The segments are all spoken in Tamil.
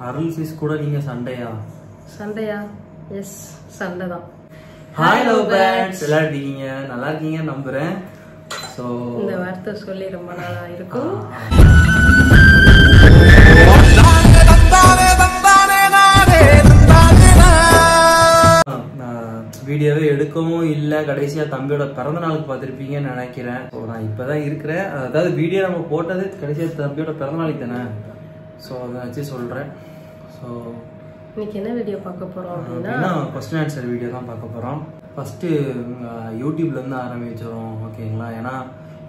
அருள் சிஸ் கூட நீங்க சண்டையா? சண்டையா? எஸ், சண்டை தான். ஹாய் லவ் பேர்ட்ஸ், எல்லாரும் இருக்கீங்க? நல்லா இருக்கீங்க நம்புறேன். ஸோ இந்த வார்த்தை சொல்லி ரொம்ப நாளா இருக்கும். வீடியோவே எடுக்கவும் இல்லை. கடைசியா தம்பியோட பிறந்த நாளுக்கு பார்த்துருப்பீங்கன்னு நினைக்கிறேன். ஸோ நான் இப்போதான் இருக்கிறேன். அதாவது வீடியோ நம்ம போட்டது கடைசியாக தம்பியோட பிறந்த நாளைக்கு தானே. ஸோ அதை வச்சு சொல்கிறேன். ஸோ இன்னைக்கு என்ன வீடியோ பார்க்க போகிறோம் அப்படின்னா கொஸ்டின் ஆன்சர் வீடியோ தான் பார்க்க போகிறோம். ஃபஸ்ட்டு யூடியூப்லேருந்து ஆரம்பிச்சிடும், ஓகேங்களா? ஏன்னா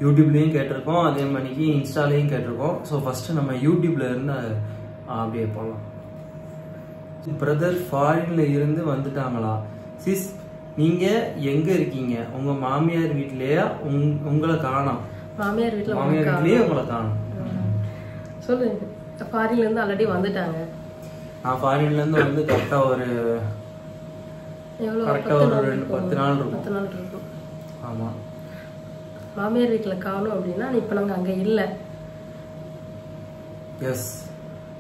யூடியூப்லேயும் கேட்டிருக்கோம், அதே மாதிரிக்கு இன்ஸ்டாலேயும் கேட்டிருக்கோம். ஸோ ஃபஸ்ட்டு நம்ம யூடியூப்ல இருந்து அப்படியே போகலாம். பிரதர் ஃபாரின்ல இருந்து வந்துட்டாங்களா? சிஸ் நீங்கள் எங்கே இருக்கீங்க? உங்கள் மாமியார் வீட்லையா? உங்களை காணோம். மாமியார் வீட்லேயே உங்களை காணோம். சொல்லு. ஃபாரின்ல இருந்து ஆல்ரெடி வந்துட்டாங்க. நான் ஃபாரின்ல இருந்து வந்து கரெக்டாக ஒரு 10 நாள் இருக்கும். ஆமாம். மாமியார் வீட்டில் காணும் அப்படின்னா இப்போ நாங்கள் அங்கே இல்லை. எஸ்,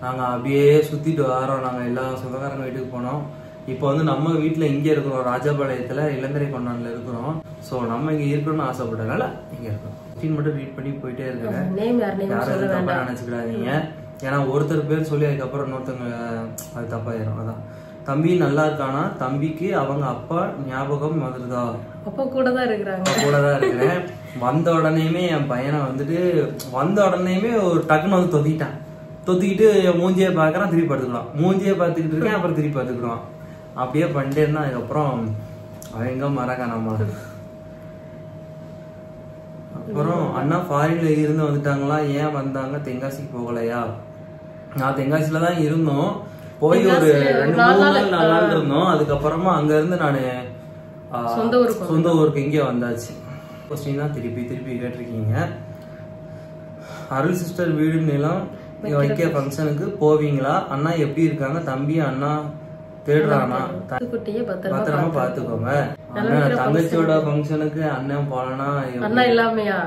நாங்கள் அப்படியே சுற்றிட்டு வரோம். நாங்கள் எல்லா சொந்தக்காரங்க வீட்டுக்கு போனோம். இப்போ வந்து நம்ம வீட்டில் இங்கே இருக்கிறோம், ராஜபாளையத்தில் இளந்தரை கொண்டாண்டில் இருக்கிறோம். ஸோ நம்ம இங்கே இருக்கணும்னு ஆசைப்பட்டதுனால இங்கே இருக்கோம். மட்டும் ரீட் பண்ணி போயிட்டே இருக்கிறேன். யாரும் தப்பாக நினச்சிக்கிடாதீங்க. ஏன்னா ஒருத்தர் பேர் சொல்லி அதுக்கப்புறம் இன்னொருத்தவங்க அது தப்பாயிரும். அதான் தம்பி நல்லா இருக்கானா? தம்பிக்கு அவங்க அப்பா ஞாபகம் வந்துருதா? அப்பா கூட தான் இருக்கிறாங்க. கூட தான் இருக்கிறேன். வந்த உடனேயுமே என் பையனை வந்துட்டு வந்த உடனேயுமே ஒரு டக்குன்னு வந்து தொத்திக்கிட்டு மூஞ்சியை பார்க்கறான், திருப்பி பார்த்துக்கலாம். மூஞ்சியை பார்த்துக்கிட்டு இருக்கேன், அப்புறம் திருப்பி பார்த்துக்கிடுவான். அப்படியே பண்ணிட்டே இருந்தா அதுக்கப்புறம் அவன் எங்க மறக்கானாமா. அப்புறம் அண்ணா ஃபாரின்ல இருந்து வந்துட்டாங்களா? ஏன் வந்தாங்க? தென்காசிக்கு போகலையா? நான் தென்காசில தான் இருந்தோம். போய் ஒரு 2-3 நாள் இருந்தோம். அதுக்கப்புறமா அங்க இருந்து நானு சொந்த ஊருக்கு இங்கே வந்தாச்சு. கொஸ்டின் தான் திருப்பி கேட்டிருக்கீங்க. அருள் சிஸ்டர் வீடு நிலம் வைக்க ஃபங்க்ஷனுக்கு போவீங்களா? அண்ணா எப்படி இருக்காங்க? தம்பி அண்ணா தேடுறானா? பத்திரமா பாத்துக்கோங்க. தங்கச்சியோட ஃபங்க்ஷனுக்கு அண்ணன் போனா அண்ணா இல்லாமையா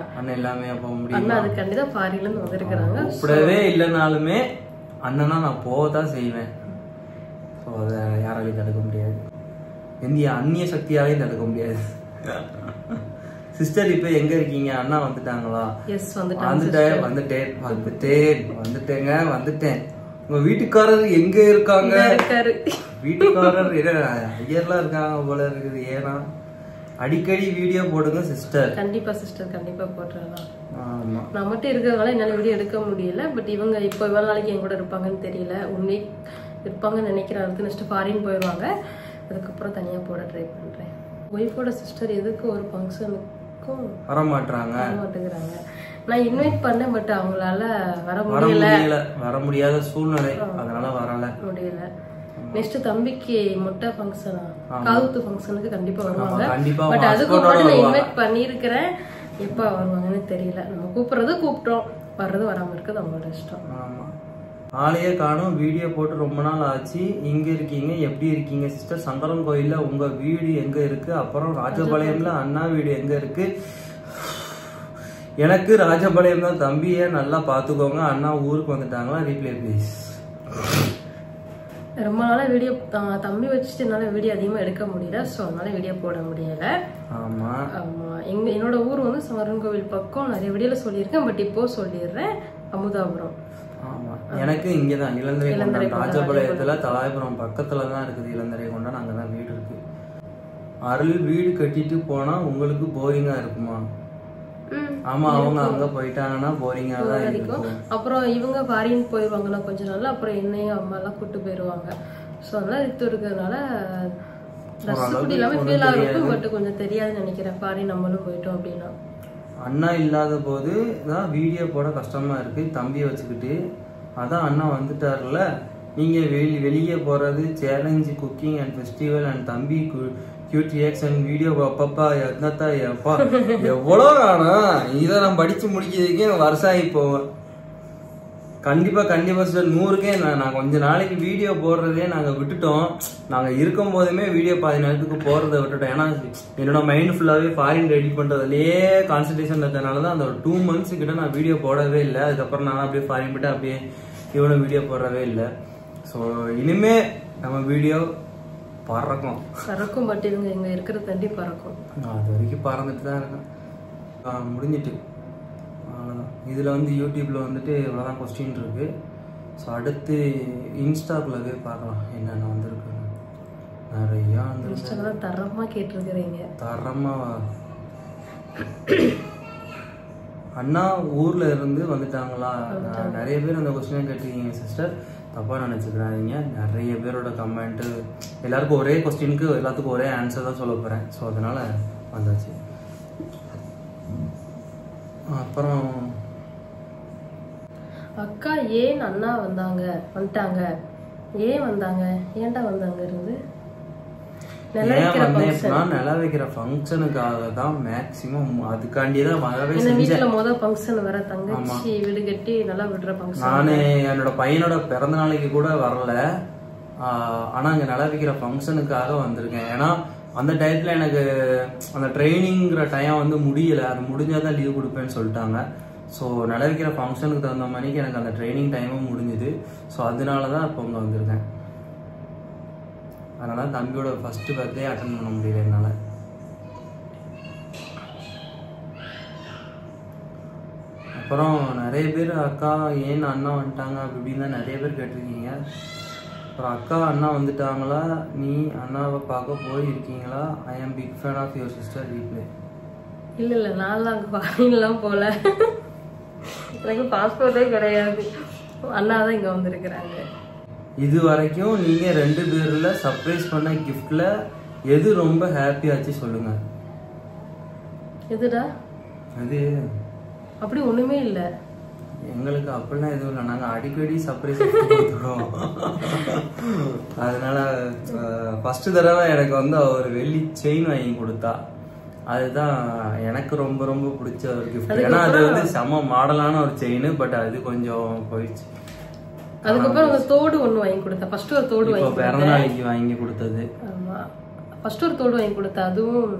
போக முடியும். கூப்பிடவே இல்லைனாலுமே அண்ணனா நான் போகத்தான் செய்வேன். ஸோ அதை யாராலையும் தடுக்க முடியாது. இந்திய அந்நிய சக்தியாலையும் தடுக்க முடியாது. சிஸ்டர் இப்ப எங்க இருக்கீங்க? அண்ணா வந்துட்டாங்களா? வந்துட்டேன். உங்க வீட்டுக்காரர் எங்க இருக்காங்க? வீட்டுக்காரர் ஐயர்லாம் இருக்காங்க போல இருக்குது. ஏன்னா அடிக்கடி வீடியோ போடுங்க சிஸ்டர். கண்டிப்பா சிஸ்டர், கண்டிப்பா போட்டுறலாம். நான் மட்டும் இருக்கிறதுனால என்னால வீடியோ எடுக்க முடியல. பட் இவங்க இப்போ இவ்வளவு நாளைக்கு என் கூட இருப்பாங்கன்னு தெரியல. உண்மை இருப்பாங்கன்னு நினைக்கிறேன். அடுத்து நெக்ஸ்ட் ஃபாரின் போயிடுவாங்க. அதுக்கப்புறம் தனியா போட ட்ரை பண்றேன். ஒய்ஃபோட சிஸ்டர் எதுக்கு ஒரு ஃபங்க்ஷனுக்கும் வர மாட்டேங்கிறாங்க. நான் இன்வைட் பண்ணேன், பட் அவங்களால வர முடியாத சூழ்நிலை, அதனால வரல முடியல. நெக்ஸ்ட் தம்பிக்கு முட்டை ஃபங்க்ஷனா, காதுத்து ஃபங்க்ஷனுக்கு கண்டிப்பா வருவாங்க. பட் அதுக்கு முன்னாடி நான் இன்வைட் பண்ணியிருக்கிறேன். எப்ப வருவாங்கன்னு தெரியல. நம்ம கூப்பிட்டோம், வர்றது வராம இருக்குது அவங்களோட இஷ்டம். ஆமா. ஆளையே காணும். வீடியோ போட்டு ரொம்ப நாள் ஆச்சு. இங்க இருக்கீங்க, எப்படி இருக்கீங்க சிஸ்டர்? சங்கரன் கோயில்ல உங்க வீடு எங்க இருக்கு? அப்புறம் ராஜபாளையம்ல அண்ணா வீடு எங்க இருக்கு? எனக்கு ராஜபாளையம் தான். தம்பியை நல்லா பாத்துக்கோங்க. அண்ணா ஊருக்கு வந்துட்டாங்களா? Replay please. ரொம்ப நாளா வீடியோ தம்பி வச்சுட்டு என்னால வீடியோ அதிகமா எடுக்க முடியல. ஸோ அதனால வீடியோ போட முடியல. ஆமா. என்னோட ஊர் வந்து சங்கரன் கோவில் பக்கம். நிறைய வீடியோல சொல்லியிருக்கேன், பட் இப்போ சொல்லிடுறேன். அமுதாபுரம். ஆமா, எனக்கு இங்கதான் இளந்தரை கொண்டான். ராஜபாளையத்துல தலாயபுரம் பக்கத்துல தான் இருக்குது இளந்தரை கொண்டான். அங்கதான் வீடு இருக்கு. அருள் வீடு கட்டிட்டு போனா உங்களுக்கு போரிங்கா இருக்குமா? ஆமா, அவங்க அங்க போயிட்டாங்கன்னா போரிங்கா தான் இருக்கும். அப்புறம் இவங்க ஃபாரின் போயிருவாங்கன்னா கொஞ்ச நாள், அப்புறம் என்னையும் அம்மா எல்லாம் கூட்டு போயிருவாங்க. ஸோ அதனால இது இருக்கிறதுனால இருக்கும். பட் கொஞ்சம் தெரியாதுன்னு நினைக்கிறேன். ஃபாரின் நம்மளும் போயிட்டோம் அப்படின்னா. அண்ணா இல்லாத போது தான் வீடியோ போட கஷ்டமா இருக்கு தம்பியை வச்சுக்கிட்டு. அதான் அண்ணா வந்துட்டாருல. நீங்க வெளியே போறது challenge, cooking and festival and தம்பி கியூட் ரியாக்ஷன் வீடியோ அப்பப்பா என்னத்தா எப்பா எவ்வளோ வேணாம். இதை நான் படிச்சு முடிக்கிறதுக்கே வருஷம் ஆகி போவேன். கண்டிப்பா சார் 100க்கே நான் கொஞ்ச நாளைக்கு வீடியோ போடுறதே நாங்க விட்டுட்டோம். நாங்க இருக்கும் போதுமே வீடியோ பாதி நேரத்துக்கு போறதை விட்டுட்டோம். ஏன்னா என்னோட மைண்ட் ஃபுல்லாவே ஃபாரின் ரெடி பண்றதுலயே கான்சன்ட்ரேஷன் இருக்கிறதுனாலதான் அந்த ஒரு 2 months கிட்ட நான் வீடியோ போடவே இல்லை. அதுக்கப்புறம் நான் அப்படியே ஃபாரின் போட்டு அப்படியே இவனும் வீடியோ போடவே இல்லை. ஸோ இனிமே நம்ம வீடியோ பறக்கும் பட் இவங்க இங்கே இருக்கிற தண்டி பறக்கும். நான் அது வரைக்கும் பறந்துட்டு தான் இருக்கேன். முடிஞ்சிட்டு அவ்வளோதான். இதில் வந்து யூடியூப்பில் வந்துட்டு இவ்வளோதான் கொஸ்டின் இருக்குது. ஸோ அடுத்து இன்ஸ்டாக்குள்ளே போய் பார்க்கலாம் என்னென்ன வந்திருக்கு. நிறையா வந்து தரமாக கேட்டிருக்கிறீங்க. தரமாக அண்ணா ஊரில் இருந்து வந்துட்டாங்களா? நிறைய பேர் அந்த கொஸ்டினை கேட்டிருக்கீங்க சிஸ்டர், தப்பாக நினச்சிக்கிறாதீங்க. நிறைய பேரோட கமெண்ட்டு எல்லாருக்கும் ஒரே கொஸ்டினுக்கு எல்லாத்துக்கும் ஒரே ஆன்சர் தான் சொல்ல போகிறேன். ஸோ அதனால் வந்தாச்சு. அப்புறம் அக்கா ஏன் அண்ணா வந்துட்டாங்க ஏன் வந்தாங்க? ஏன்டா வந்தாங்க இருந்து? நில வைக்கிற ஃபங்க்ஷனுக்காக தான் மேக்ஸிமம், அதுக்காண்டி தான் வரவே செஞ்சேன். வீட்டுல முதல் ஃபங்க்ஷன் வர தங்கச்சி வீடு கட்டி நல்லா விடுற ஃபங்க்ஷன். நானு என்னோட பையனோட பிறந்த நாளைக்கு கூட வரல, ஆனா அங்க நில வைக்கிற ஃபங்க்ஷனுக்காக வந்திருக்கேன். ஏன்னா அந்த டயத்துல எனக்கு அந்த ட்ரைனிங்கிற டைம் வந்து முடியல, அது முடிஞ்சாதான் லீவ் கொடுப்பேன்னு சொல்லிட்டாங்க. ஸோ நில வைக்கிற ஃபங்க்ஷனுக்கு தகுந்த மணிக்கு எனக்கு அந்த ட்ரைனிங் டைமும் முடிஞ்சுது. ஸோ அதனாலதான் இப்போ இங்க வந்திருக்கேன். அதனால தம்பியோட ஃபர்ஸ்ட் பர்த்டே அட்டன் பண்ண முடியல என்னால. அப்புறம் நிறைய பேர் அக்கா ஏன் அண்ணா வந்துட்டாங்க அப்படி இப்படின்னு தான் நிறைய பேர் கேட்டிருக்கீங்க. அப்புறம் அக்கா அண்ணா வந்துட்டாங்களா, நீ அண்ணாவை பார்க்க போயிருக்கீங்களா? I am big fan of your sister replay. இல்லை நான்லாம் அங்கே ஃபாரின்லாம் போகல, எனக்கு பாஸ்போர்ட்டே கிடையாது. அண்ணா தான் இங்கே வந்திருக்கிறாங்க. இது வரைக்கும் நீங்க 2 பேர்ல சர்ப்ரைஸ் பண்ண கிஃப்ட்ல எது ரொம்ப ஹாப்பியாச்சு சொல்லுங்க. எதுடா அது? அப்படி ஒண்ணுமே இல்ல எங்களுக்கு. அப்படிலாம் எதுவும் இல்லை, நாங்க அடிக்கடி சர்ப்ரைஸ் கொடுத்துருவோம். அதனால ஃபர்ஸ்ட் தடவை எனக்கு வந்து ஒரு வெள்ளி செயின் வாங்கி கொடுத்தா, அதுதான் எனக்கு ரொம்ப ரொம்ப பிடிச்ச ஒரு கிஃப்ட். ஏன்னா அது வந்து செம மாடலான ஒரு செயின், பட் அது கொஞ்சம் போயிடுச்சு. அதுக்கப்புறம் ஒரு தோடு ஒண்ணு வாங்கி கொடுத்தா. ஃபர்ஸ்ட் ஒரு தோடு வாங்கி பிறந்த நாளைக்கு வாங்கி கொடுத்தது. ஆமா, ஃபர்ஸ்ட் ஒரு தோடு வாங்கி கொடுத்தா. அதுவும்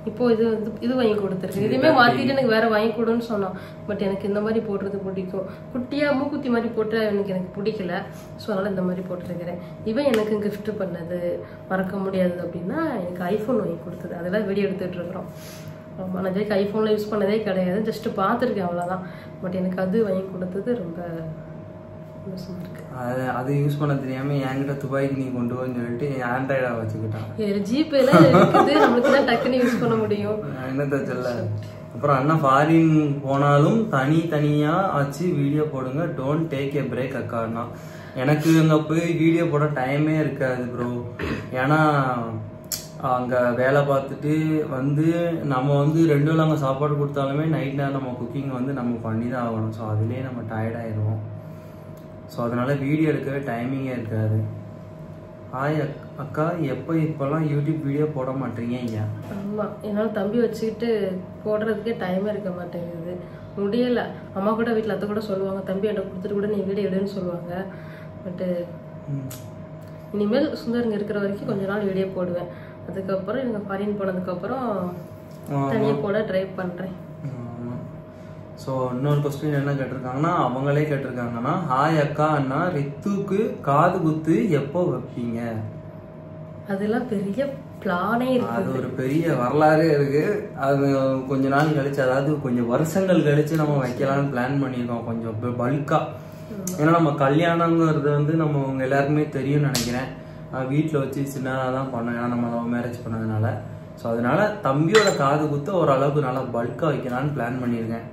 இப்போ இது வாங்கி கொடுத்துருக்கு. இதுவுமே மாத்திட்டு எனக்கு வேற வாங்கி கொடுன்னு சொன்னான். பட் எனக்கு இந்த மாதிரி போடுறது பிடிக்கும். குட்டியா மூக்குத்தி மாதிரி போட்டு எனக்கு பிடிக்கல. ஸோ அதனால இந்த மாதிரி போட்டுருக்கிறேன். இவன் எனக்கு கிஃப்ட் பண்ணது மறக்க முடியாது அப்படின்னா எனக்கு ஐஃபோன் வாங்கி கொடுத்தது. அதெல்லாம் வீடியோ எடுத்துட்டு இருக்கிறோம். ஆமா, நான் ஜெயிக்கு ஐஃபோன்ல யூஸ் பண்ணதே கிடையாது, ஜஸ்ட் பார்த்துருக்கேன் அவ்வளோதான். பட் எனக்கு அது வாங்கி கொடுத்தது ரொம்ப அது யூஸ் பண்ண தெரியாம என்கிட்ட துபாய்க்கு நீ கொண்டு போன்னு சொல்லிட்டு ஆண்ட்ராய்டா வச்சுக்கிட்டான். ஜிபேல நம்மளுக்கு தான் டக்குன்னு யூஸ் பண்ண முடியும். என்னத்த சொல்ல. அப்புறம் அண்ணா ஃபாரின் போனாலும் தனியா ஆச்சு வீடியோ போடுங்க, டோன்ட் டேக் ஏ பிரேக் அக்கான்னா. எனக்கு அங்க போய் வீடியோ போட டைமே இருக்காது ப்ரோ. ஏன்னா அங்க வேலை பார்த்துட்டு வந்து நம்ம வந்து 2 வேளை அங்கே சாப்பாடு கொடுத்தாலுமே நைட் நேரம் நம்ம குக்கிங் வந்து நம்ம பண்ணி தான் ஆகணும். ஸோ அதுலேயே நம்ம டயர்ட் ஆயிடுவோம். ஸோ அதனால வீடியோ எடுக்கவே டைமிங்கே இருக்காது. ஹாய் அக்கா, இப்போல்லாம் யூடியூப் வீடியோ போட மாட்டீங்க ஐயா? ஆமாம், என்னால் தம்பி வச்சுக்கிட்டு போடுறதுக்கே டைமே இருக்க மாட்டேங்குது, முடியலை. அம்மா கூட வீட்டில் அத்தை கூட சொல்லுவாங்க, தம்பி என்கிட்ட கொடுத்துட்டு கூட நீ வீடியோ எடுன்னு சொல்லுவாங்க. பட்டு இனிமேல் சுந்தருங்க இருக்கிற வரைக்கும் கொஞ்ச நாள் வீடியோ போடுவேன். அதுக்கப்புறம் இவங்க ஃபாரின் போனதுக்கப்புறம் தனியாக போட ட்ரை பண்ணுறேன். ஸோ இன்னொரு கொஸ்டின் என்ன கேட்டிருக்காங்கன்னா, அவங்களே கேட்டிருக்காங்கன்னா, ஹாய் அக்கா அண்ணா, ரித்துக்கு காது குத்து எப்போ வைப்பீங்க? அதெல்லாம் பெரிய பிளானே இருக்கு, அது ஒரு பெரிய வரலாறே இருக்கு. அது கொஞ்ச நாள் கழிச்சு, அதாவது கொஞ்சம் வருஷங்கள் கழிச்சு நம்ம வைக்கலாம்னு பிளான் பண்ணியிருக்கோம், கொஞ்சம் பல்கா. ஏன்னா நம்ம கல்யாணங்கிறது வந்து நம்ம எல்லாருக்குமே தெரியும்னு நினைக்கிறேன். வீட்டில் வச்சு சின்னதாக தான் பண்ணோம், ஏன்னா நம்ம லவ் மேரேஜ் பண்ணதுனால. ஸோ அதனால தம்பியோட காது குத்து ஓரளவுக்கு நல்லா பல்கா வைக்கலான்னு பிளான் பண்ணியிருக்கேன்.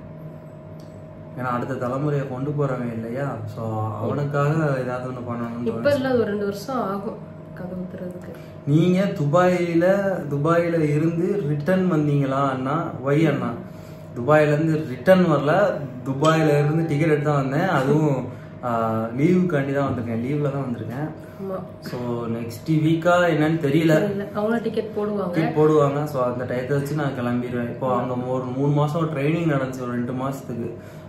ஏன்னா அடுத்த தலைமுறையை கொண்டு போறவன் இல்லையா? ஸோ அவனுக்காக ஏதாவது ஒன்று பண்ணணும். இப்போ இல்லை, ஒரு 2 வருஷம் ஆகும் காது குத்துறதுக்கு. நீங்க துபாயில இருந்து ரிட்டர்ன் வந்தீங்களா அண்ணா? ஒய் அண்ணா, துபாயில இருந்து ரிட்டர்ன் வரல, துபாயில இருந்து டிக்கெட் எடுத்து தான் வந்தேன். அதுவும் லீவுக்காண்டி தான் வந்திருக்கேன், லீவ்ல தான் வந்திருக்கேன். ஸோ நெக்ஸ்ட் வீக்கா என்னன்னு தெரியல, அவங்க டிக்கெட் போடுவாங்க. ஸோ அந்த டயத்தை வச்சு நான் கிளம்பிடுவேன். இப்போ அங்கே ஒரு 3 மாசம் ட்ரைனிங் நடந்துச்சு, ஒரு 2 மாசத்துக்கு.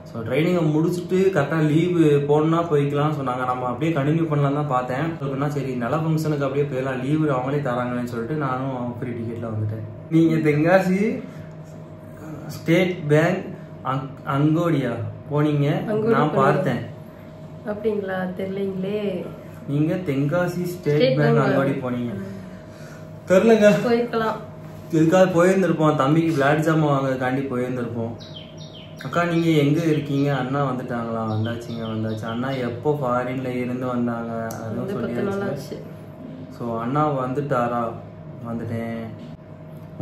ஸோ ட்ரைனிங்கை முடிச்சுட்டு கரெக்டாக லீவு போனா போய்க்கலாம் சொன்னாங்க. நம்ம அப்படியே கண்டினியூ பண்ணலாம் தான் பார்த்தேன். அப்படின்னா சரி நல்ல ஃபங்க்ஷனுக்கு அப்படியே போயிடலாம், லீவு அவங்களே தராங்கன்னு சொல்லிட்டு நானும் ஃப்ரீ டிக்கெட்ல வந்துட்டேன். நீங்க தென்காசி ஸ்டேட் பேங்க் அங்கோடியா போனீங்க, நான் பார்த்தேன். அப்படிங்களா? தெரியலீங்களே. நீங்க தென்காசி ஸ்டேட் பேங்க் அங்காடி போனீங்க தெரியலங்க. போயிருக்கலாம். இதுக்காக போயிருந்திருப்போம். தம்பிக்கு விளையாட்டு ஜாமான் வாங்கறதுக்காண்டி போயிருந்திருப்போம். அக்கா நீங்க எங்க இருக்கீங்க? அண்ணா வந்துட்டாங்களா? வந்தாச்சுங்க வந்தாச்சு. அண்ணா எப்போ ஃபாரின்ல இருந்து வந்தாங்க அதுவும் சொல்லியாச்சு. ஸோ அண்ணா வந்துட்டாரா? வந்துட்டேன்.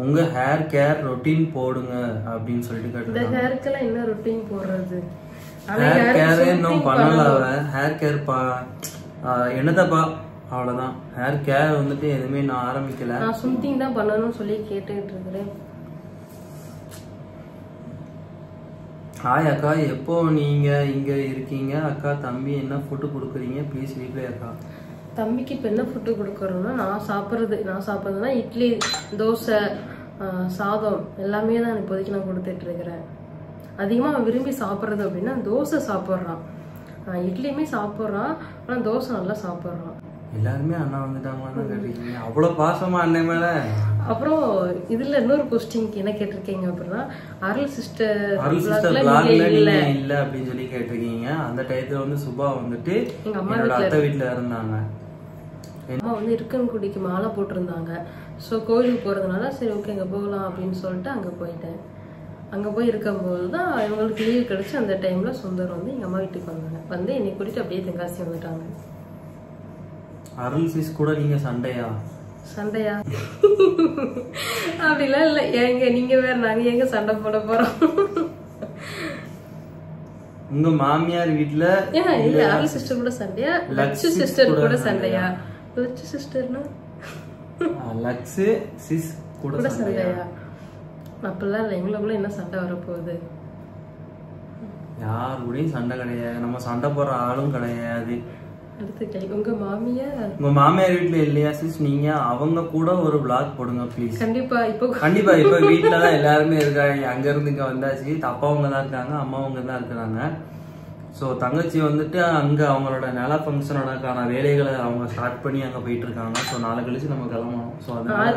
உங்க ஹேர் கேர் ரொட்டீன் போடுங்க அப்படின்னு சொல்லிட்டு கேட்டு. ஹேர்க்கெல்லாம் என்ன ரொட்டீன் போடுறது? ஹேர் கேர் இன்னும் பண்ணல. ஹேர் கேர் என்னதாப்பா அவ்வளவுதான். ஹேர் கேர் வந்துட்டு எதுவுமே நான் ஆரம்பிக்கல. நான் சம்திங் தான் பண்ணணும்னு சொல்லி கேட்டுட்டு இருக்கிறேன். ஹாய் அக்கா, எப்போ நீங்க இங்க இருக்கீங்க? அக்கா தம்பி என்ன ஃபுட்டு கொடுக்குறீங்க? ப்ளீஸ் ரீப்ளே அக்கா. தம்பிக்கு இப்போ என்ன ஃபுட்டு கொடுக்குறோன்னா நான் சாப்பிட்றதுனா இட்லி, தோசை, சாதம் எல்லாமே தான் இப்போதைக்கு நான் கொடுத்துட்டு இருக்கிறேன். அதிகமாக அவன் விரும்பி சாப்பிட்றது அப்படின்னா தோசை சாப்பிட்றான். இட்லியுமே சாப்பிட்றான். ஆனால் தோசை நல்லா சாப்பிட்றான். எல்லாருமே அண்ணா வந்துட்டாங்கன்னு கேட்டிருக்கீங்க. அவ்வளோ பாசமா அண்ணன் மேல. அப்புறம் இதுல இன்னொரு கொஸ்டின்க்கு என்ன கேட்டிருக்கீங்க அப்படின்னா, அருள் சிஸ்டர் இல்ல அப்படின்னு சொல்லி கேட்டிருக்கீங்க. அந்த டயத்துல வந்து சுபா வந்துட்டு எங்க அம்மா அத்தை வீட்டுல இருந்தாங்க. அம்மா வந்து இருக்கன்குடிக்கு மாலை போட்டிருந்தாங்க. ஸோ கோயிலுக்கு போறதுனால சரி ஓகே அங்கே போகலாம் அப்படின்னு சொல்லிட்டு அங்கே போயிட்டேன். அங்கே போய் இருக்கும்போது தான் இவங்களுக்கு லீவ் கிடைச்சி அந்த டைம்ல சுந்தர் வந்து எங்க அம்மா வீட்டுக்கு வந்தாங்க. வந்து என்னை கூட்டிட்டு அப்படியே தென்காசி வந்துட்டாங்க. அருள் சிஸ் கூட நீங்க சண்டையா? அப்படிலாம் இல்ல. ஏங்க நீங்க வேற, நாங்க எங்க சண்டை போட போறோம்? உங்க மாமியார் வீட்டுல இல்ல அருள் சிஸ்டர் கூட சண்டையா? லட்சு சிஸ்டர் கூட சண்டையா? லட்சு சிஸ்டர்னா லட்சு சிஸ் கூட சண்டையா? அப்பெல்லாம் இல்ல. எங்களுக்குள்ள என்ன சண்டை வரப்போகுது? யார் கூடயும் சண்டை கிடையாது. நம்ம சண்டை போடுற ஆளும் கிடையாது. உங்க மாமியார் வீட்டுல இல்லையா சிஸ்? நீங்க அவங்க கூட ஒரு vlog போடுங்க ப்ளீஸ். கண்டிப்பா இப்ப வீட்டுலதான் எல்லாருமே இருக்காங்க. அங்க இருந்து இங்க வந்தாச்சு. அப்பாவங்க தான் இருக்காங்க, அம்மாவங்க தான் இருக்கிறாங்க. சோ தங்கச்சி வந்துட்டு அங்க அவங்களோட நில ஃபங்க்ஷனோடக்கான வேலைகளை அவங்க ஸ்டார்ட் பண்ணி அங்க போயிட்டு இருக்காங்க. சோ நாளை கழிச்சு நம்ம கிளம்பணும். சோ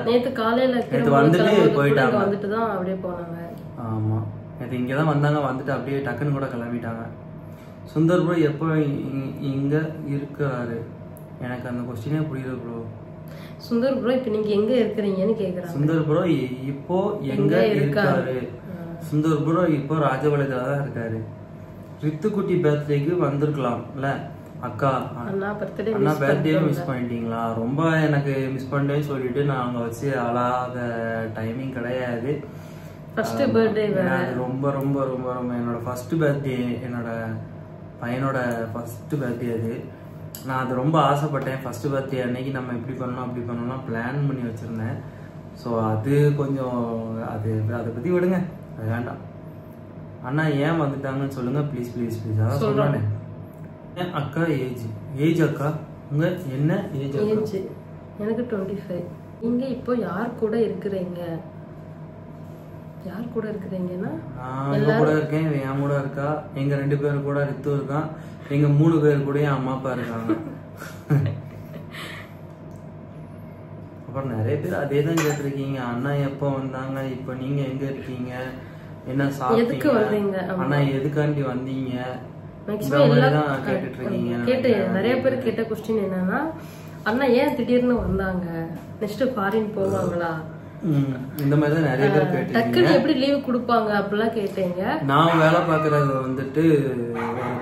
நேத்து காலையில வந்துட்டு போயிட்டாங்க. வந்துட்டுதான் அப்படியே போனாங்க. ஆமா நேற்று இங்கதான் வந்தாங்க. வந்துட்டு அப்படியே டக்குன்னு கூட கிளம்பிட்டாங்க. சுந்தர் ப்ரோ எப்போ இங்க இருக்கிறாரு? எனக்கு அந்த கொஸ்டினே புரியல ப்ரோ. சுந்தர் ப்ரோ இப்போ நீங்க எங்க இருக்கிறீங்கன்னு கேக்குறாங்க. சுந்தர் ப்ரோ இப்போ எங்க இருக்காரு? சுந்தர் ப்ரோ இப்போ ராஜபாளையத்துல தான் இருக்காரு. ரித்துக்குட்டி பர்த்டேக்கு வந்திருக்கலாம்ல அக்கா. அண்ணா பர்த்டே மிஸ் பண்ணிட்டீங்களா? ரொம்ப எனக்கு மிஸ் பண்ணேன்னு சொல்லிட்டு நான் அங்க வச்சு அழாத டைமிங் கிடையாது. ஃபர்ஸ்ட் பர்த்டே ரொம்ப ரொம்ப ரொம்ப ரொம்ப என்னோட ஃபர்ஸ்ட் பர்த்டே, என்னோட பையனோட ஃபர்ஸ்ட் பர்த்டே அது. நான் அது ரொம்ப ஆசைப்பட்டேன். ஃபர்ஸ்ட் பர்த்டே அன்னைக்கு நம்ம இப்படி பண்ணணும் அப்படி பண்ணணும்லாம் பிளான் பண்ணி வச்சிருந்தேன். ஸோ அது கொஞ்சம் அதை பற்றி விடுங்க, அது வேண்டாம். அண்ணா ஏன் வந்துட்டாங்கன்னு சொல்லுங்க ப்ளீஸ் ப்ளீஸ் ப்ளீஸ். அதான் சொல்றானே. அக்கா ஏஜ் அக்கா உங்க என்ன ஏஜ்? எனக்கு 25. நீங்க இப்போ யார் கூட இருக்கிறீங்க? யார் கூட இருக்கிறீங்கன்னா நான் கூட இருக்கேன், என் கூட இருக்கா. எங்க 2 பேர் கூட ரித்து இருக்கான். எங்க 3 பேர் கூட என் அம்மா அப்பா இருக்காங்க. அப்புறம் நிறைய பேர் அதே தான் கேட்டிருக்கீங்க. அண்ணா எப்போ வந்தாங்க? இப்ப நீங்க எங்க இருக்கீங்க? என்ன சாப்பிட்டீங்க? அண்ணா எதுக்காண்டி வந்தீங்க? கேட்டுட்டு இருக்கீங்க. நிறைய பேர் கேட்ட கொஸ்டின் என்னன்னா, அண்ணா ஏன் திடீர்னு வந்தாங்க? நெக்ஸ்ட் ஃபாரின் போவாங்களா? இந்த மாதிரி தான் நிறைய பேர் கேட்டீங்க. எப்படி லீவ் கொடுப்பாங்க அப்படிலாம் கேட்டீங்க. நான் வேலை பார்க்கறது வந்துட்டு ஒரு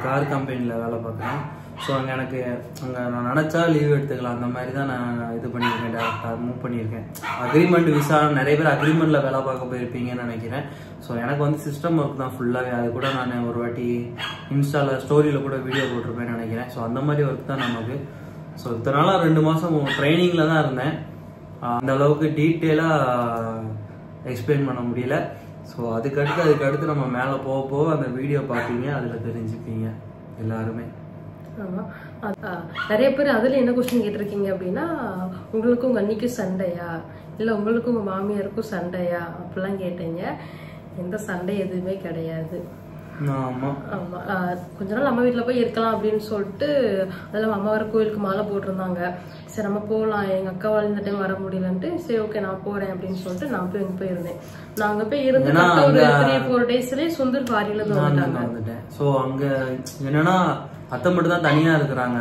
கார் கம்பெனில வேலை பார்க்குறேன். ஸோ அங்கே எனக்கு அங்கே நான் நினச்சா லீவ் எடுத்துக்கலாம். அந்த மாதிரி தான் நான் இது பண்ணியிருக்கேன். டேரக்டாக மூவ் பண்ணியிருக்கேன். அக்ரிமெண்ட் விசா நிறைய பேர் அக்ரிமெண்ட்டில் வேலை பார்க்க போயிருப்பீங்கன்னு நினைக்கிறேன். ஸோ எனக்கு வந்து சிஸ்டம் ஒர்க் தான் ஃபுல்லாகவே. அது கூட நான் ஒரு வாட்டி இன்ஸ்டாவில் ஸ்டோரியில் கூட வீடியோ போட்டிருப்பேன்னு நினைக்கிறேன். ஸோ அந்த மாதிரி ஒர்க் தான் நமக்கு. ஸோ இத்தனை நாளாக 2 மாதம் ட்ரைனிங்கில் தான் இருந்தேன். அந்த அளவுக்கு டீட்டெயிலாக எக்ஸ்பிளைன் பண்ண முடியல. ஸோ அதுக்கடுத்து நம்ம மேலே போக போக அந்த வீடியோ பார்ப்பீங்க, அதில் தெரிஞ்சுப்பீங்க எல்லாருமே. நிறைய பேர் அதுல என்ன கொஸ்டின் கேட்டிருக்கீங்க அப்படின்னா, உங்களுக்கும் உங்க அண்ணிக்கும் சண்டையா, இல்ல உங்களுக்கும் உங்க மாமியாருக்கும் சண்டையா அப்படிலாம் கேட்டீங்க. எந்த சண்டை எதுவுமே கிடையாது. ஆமா ஆமா. கொஞ்ச நாள் அம்மா வீட்டுல போய் இருக்கலாம் அப்படின்னு சொல்லிட்டு, அதெல்லாம் அம்மா வர கோயிலுக்கு மாலை போட்டிருந்தாங்க. சரி நம்ம போகலாம், எங்க அக்காவால் இந்த டைம் வர முடியலன்ட்டு சரி ஓகே நான் போறேன் அப்படின்னு சொல்லிட்டு நான் போய் அங்க போய் இருந்தேன். நான் அங்க போய் இருந்து ஒரு 3-4 டேஸ்லயே சுந்தர் ஃபாரின்ல வந்துட்டாங்க. ஸோ அங்க என்னன்னா அத்தை மட்டும் தான் தனியா இருக்கிறாங்க.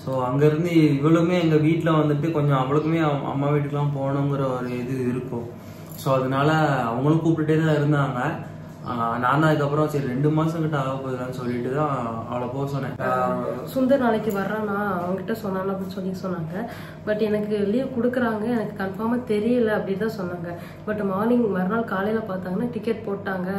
ஸோ அங்கேருந்து இவளுமே எங்கள் வீட்டில் வந்துட்டு கொஞ்சம் அவளுக்குமே அம்மா வீட்டுக்கெலாம் போகணுங்கிற ஒரு இது இருக்கும். ஸோ அதனால அவங்களும் கூப்பிட்டுட்டே தான் இருந்தாங்க. நான் தான் அதுக்கப்புறம் சரி 2 மாதம் கிட்ட ஆக போகுதுன்னு சொல்லிட்டு தான் அவளை போக சொன்னேன். சுந்தர் நாளைக்கு வர்றானா அவங்ககிட்ட சொன்னான்னு அப்படின்னு சொன்னாங்க. பட் எனக்கு லீவ் கொடுக்குறாங்க, எனக்கு கன்ஃபார்மாக தெரியல அப்படின்னு தான் சொன்னாங்க. பட் மார்னிங் மறுநாள் காலையில் பார்த்தாங்கன்னா டிக்கெட் போட்டாங்க,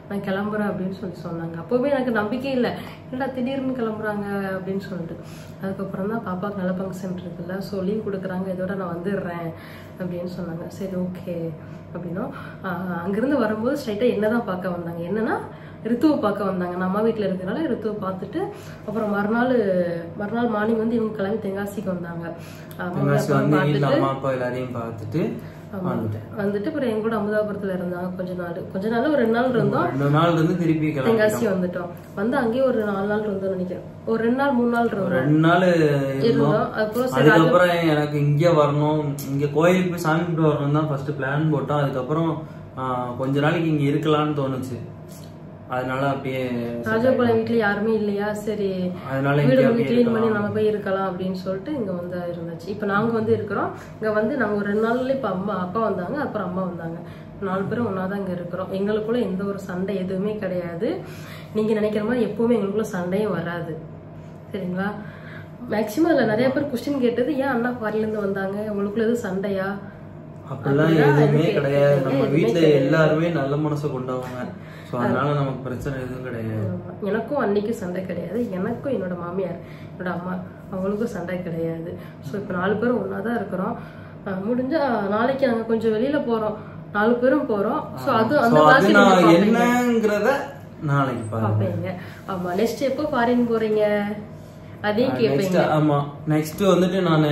நான் கிளம்புறேன் அப்படின்னு சொன்னாங்க. அப்போவே எனக்கு நம்பிக்கை இல்லை, என்னடா திடீர்னு கிளம்புறாங்க அப்படின்னு சொல்லிட்டு. அதுக்கப்புறம் தான் பாப்பாவுக்கு நல்ல ஃபங்க்ஷன் இருக்குல்ல, ஸோ லீவ் கொடுக்குறாங்க, இதோட நான் வந்துடுறேன் அப்படின்னு சொன்னாங்க. சரி ஓகே அப்படின்னா அங்கேருந்து வரும்போது ஸ்ட்ரைட்டாக என்ன தான் பார்க்க வந்தாங்க. என்னன்னா ரித்துவை பார்க்க வந்தாங்க. நான் அம்மா வீட்டில் இருக்கிறனால ரித்துவை பார்த்துட்டு அப்புறம் மறுநாள் மார்னிங் வந்து இவங்க கிளம்பி தென்காசிக்கு வந்தாங்க. அம்மா அப்பா எல்லாரையும் பார்த்துட்டு வந்துட்டு அப்புறம் எங்க கூட அமுதாபுரத்துல இருந்தாங்க கொஞ்ச நாள் ஒரு 2 நாள் இருந்தோம். 2 நாள் இருந்து திருப்பி தென்காசி வந்துட்டோம். வந்து அங்கேயே ஒரு 4 நாள் இருந்தோம் நினைக்கிறேன். ஒரு 2 நாள் 3 நாள் இருந்தோம். 2 நாள் இருந்தோம். அதுக்கப்புறம் எனக்கு இங்க வரணும், இங்க கோயிலுக்கு போய் சாமி கும்பிட்டு வரணும் தான் ஃபர்ஸ்ட் பிளான் போட்டோம். அதுக்கப்புறம் கொஞ்ச நாளைக்கு இங்க இருக்கலாம்னு தோணுச்சு. அதனால அப்படியே ராஜபாளையம் வீட்டுல யாருமே இல்லையா, சரி வீடு வந்து கிளீன் பண்ணி நம்ம போய் இருக்கலாம் அப்படின்னு சொல்லிட்டு இங்க வந்து இருந்துச்சு. இப்ப நாங்க வந்து இருக்கிறோம். இங்க வந்து நாங்க ஒரு 2 நாள்ல இப்ப அப்பா வந்தாங்க, அப்புறம் அம்மா வந்தாங்க. 4 பேரும் ஒன்னாதான் இங்க இருக்கிறோம். எங்களுக்குள்ள எந்த ஒரு சண்டை எதுவுமே கிடையாது. நீங்க நினைக்கிற மாதிரி எப்பவுமே எங்களுக்குள்ள சண்டையும் வராது, சரிங்களா? மேக்சிமம் அதுல நிறைய பேர் குவெஸ்டின் கேட்டது, ஏன் அண்ணா ஃபாரின்ல இருந்து வந்தாங்க, உங்களுக்குள்ள எதுவும் சண்டையா? அப்படிலாம் எதுவுமே கிடையாது. நம்ம வீட்டுல எல்லாருமே நல்ல மனசை கொண்டவங்க. ஸோ அதனால நமக்கு பிரச்சனை எதுவும் கிடையாது. எனக்கும் அன்னைக்கு சண்டை கிடையாது, எனக்கும் என்னோட மாமியார் என்னோட அம்மா அவங்களுக்கும் சண்டை கிடையாது. ஸோ இப்போ 4 பேரும் ஒன்னா தான் இருக்கிறோம். முடிஞ்சா நாளைக்கு நாங்கள் கொஞ்சம் வெளியில போறோம், 4 பேரும் போறோம். ஸோ அது அந்த என்னங்கிறத நாளைக்கு பாப்பீங்க. ஆமா, நெக்ஸ்ட் எப்போ ஃபாரின் போறீங்க அதையும் கேட்பீங்க. ஆமா, நெக்ஸ்ட் வந்துட்டு நான்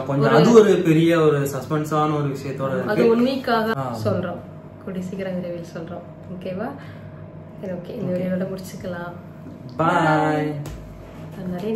கொஞ்சம் அது ஒரு பெரிய ஒரு சஸ்பென்ஸான ஒரு விஷயத்தோட அது 1 வீக்காக சொல்றோம், கூடி சீக்கிரம் விரைவில் சொல்றோம். ஓகேவா? சரி ஓகே, இந்த வீடியோட முடிச்சுக்கலாம். பாய். நிறைய